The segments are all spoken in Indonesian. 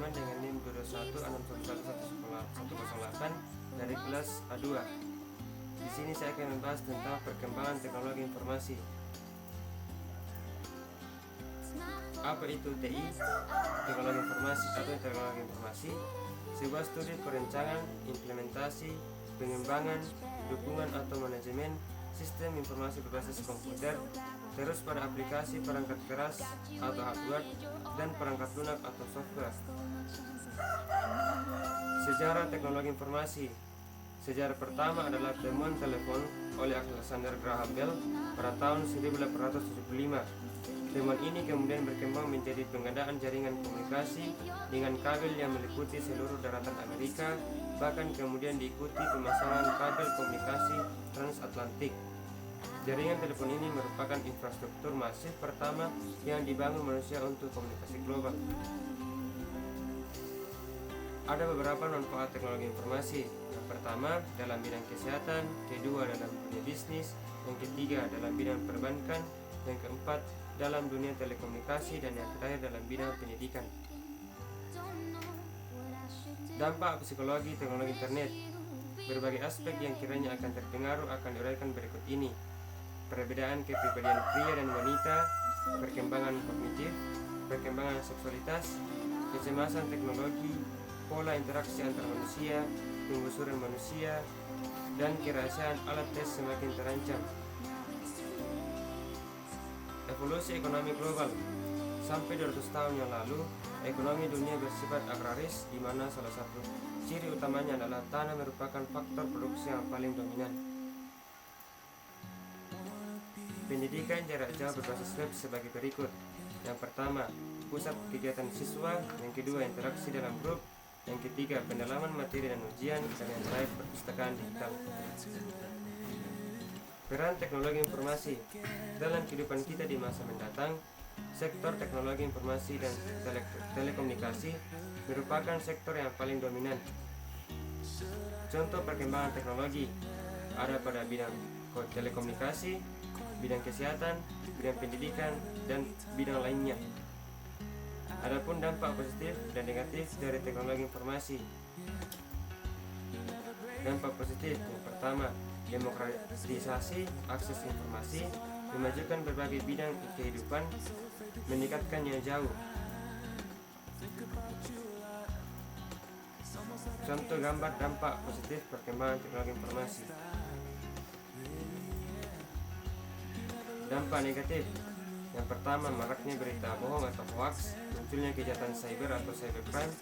teman-teman dengan NIM 22161111008 dari kelas A2. Di sini saya akan membahas tentang perkembangan teknologi informasi. Apa itu TI? Teknologi informasi atau teknologi informasi? Sebuah studi perencanaan, implementasi, pengembangan, dukungan atau manajemen sistem informasi berbasis komputer, terus pada aplikasi perangkat keras atau hardware dan perangkat lunak atau software. Sejarah teknologi informasi. Sejarah pertama adalah temuan telepon oleh Alexander Graham Bell pada tahun 1875. Temuan ini kemudian berkembang menjadi pengadaan jaringan komunikasi dengan kabel yang meliputi seluruh daratan Amerika, bahkan kemudian diikuti pemasangan kabel komunikasi transatlantik. Jaringan telepon ini merupakan infrastruktur masif pertama yang dibangun manusia untuk komunikasi global. Ada beberapa manfaat teknologi informasi. Yang pertama, dalam bidang kesehatan, kedua dalam dunia bisnis, yang ketiga dalam bidang perbankan, yang keempat dalam dunia telekomunikasi, dan yang terakhir dalam bidang pendidikan. Dampak psikologi teknologi internet. Berbagai aspek yang kiranya akan terpengaruh akan diuraikan berikut ini. Perbedaan kepribadian pria dan wanita, perkembangan kognitif, perkembangan seksualitas, kecemasan teknologi, pola interaksi antar manusia, penggusuran manusia, dan kerahasiaan alat tes semakin terancam. Evolusi ekonomi global. Sampai 200 tahun yang lalu, ekonomi dunia bersifat agraris, di mana salah satu ciri utamanya adalah tanah merupakan faktor produksi yang paling dominan. Pendidikan jarak jauh berbasis web sebagai berikut. Yang pertama, pusat kegiatan siswa. Yang kedua, interaksi dalam grup. Yang ketiga, pendalaman materi dan ujian. Dan yang terakhir, perpustakaan digital. Peran teknologi informasi dalam kehidupan kita di masa mendatang. Sektor teknologi informasi dan telekomunikasi merupakan sektor yang paling dominan. Contoh perkembangan teknologi ada pada bidang telekomunikasi, bidang kesehatan, bidang pendidikan, dan bidang lainnya. Adapun dampak positif dan negatif dari teknologi informasi. Dampak positif yang pertama, demokratisasi akses informasi, memajukan berbagai bidang kehidupan, meningkatkannya jauh. Contoh gambar dampak positif perkembangan teknologi informasi. Dampak negatif. Yang pertama, maraknya berita bohong atau hoax, munculnya kejahatan cyber atau cybercrime,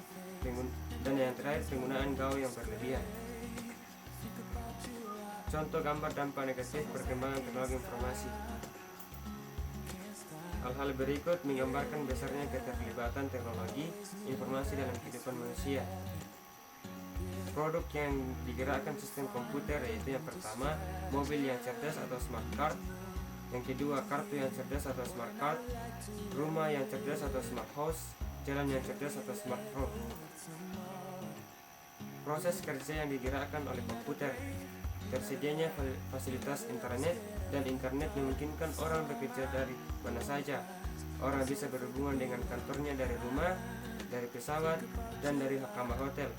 dan yang terakhir penggunaan gawai yang berlebihan. Contoh gambar dampak negatif perkembangan teknologi informasi. Hal-hal berikut menggambarkan besarnya keterlibatan teknologi informasi dalam kehidupan manusia. Produk yang digerakkan sistem komputer yaitu yang pertama, mobil yang cerdas atau smart card. Yang kedua, kartu yang cerdas atau smart card, rumah yang cerdas atau smart house, jalan yang cerdas atau smart road. Proses kerja yang digerakkan oleh komputer. Tersedianya fasilitas internet, dan internet memungkinkan orang bekerja dari mana saja. Orang bisa berhubungan dengan kantornya dari rumah, dari pesawat, dan dari kamar hotel.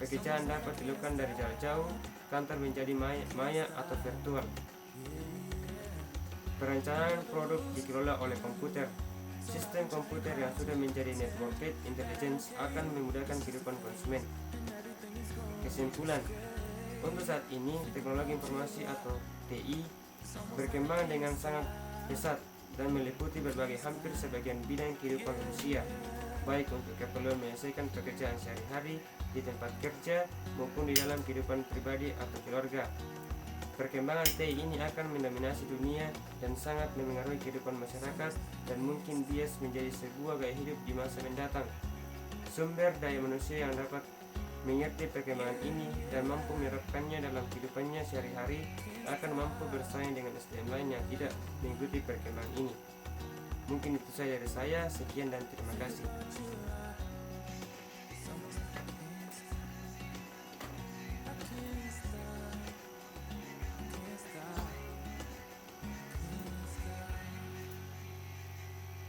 Pekerjaan dapat dilakukan dari jarak jauh, kantor menjadi maya atau virtual. Perencanaan produk dikelola oleh komputer. Sistem komputer yang sudah menjadi networked intelligence akan memudahkan kehidupan konsumen. Kesimpulan, untuk saat ini teknologi informasi atau TI berkembang dengan sangat pesat dan meliputi berbagai hampir sebagian bidang kehidupan manusia, baik untuk keperluan menyelesaikan pekerjaan sehari-hari di tempat kerja maupun di dalam kehidupan pribadi atau keluarga. Perkembangan TI ini akan mendominasi dunia dan sangat memengaruhi kehidupan masyarakat dan mungkin bias menjadi sebuah gaya hidup di masa mendatang. Sumber daya manusia yang dapat mengerti perkembangan ini dan mampu menerapkannya dalam kehidupannya sehari-hari akan mampu bersaing dengan SDM lain yang tidak mengikuti perkembangan ini. Mungkin itu saja dari saya. Sekian dan terima kasih.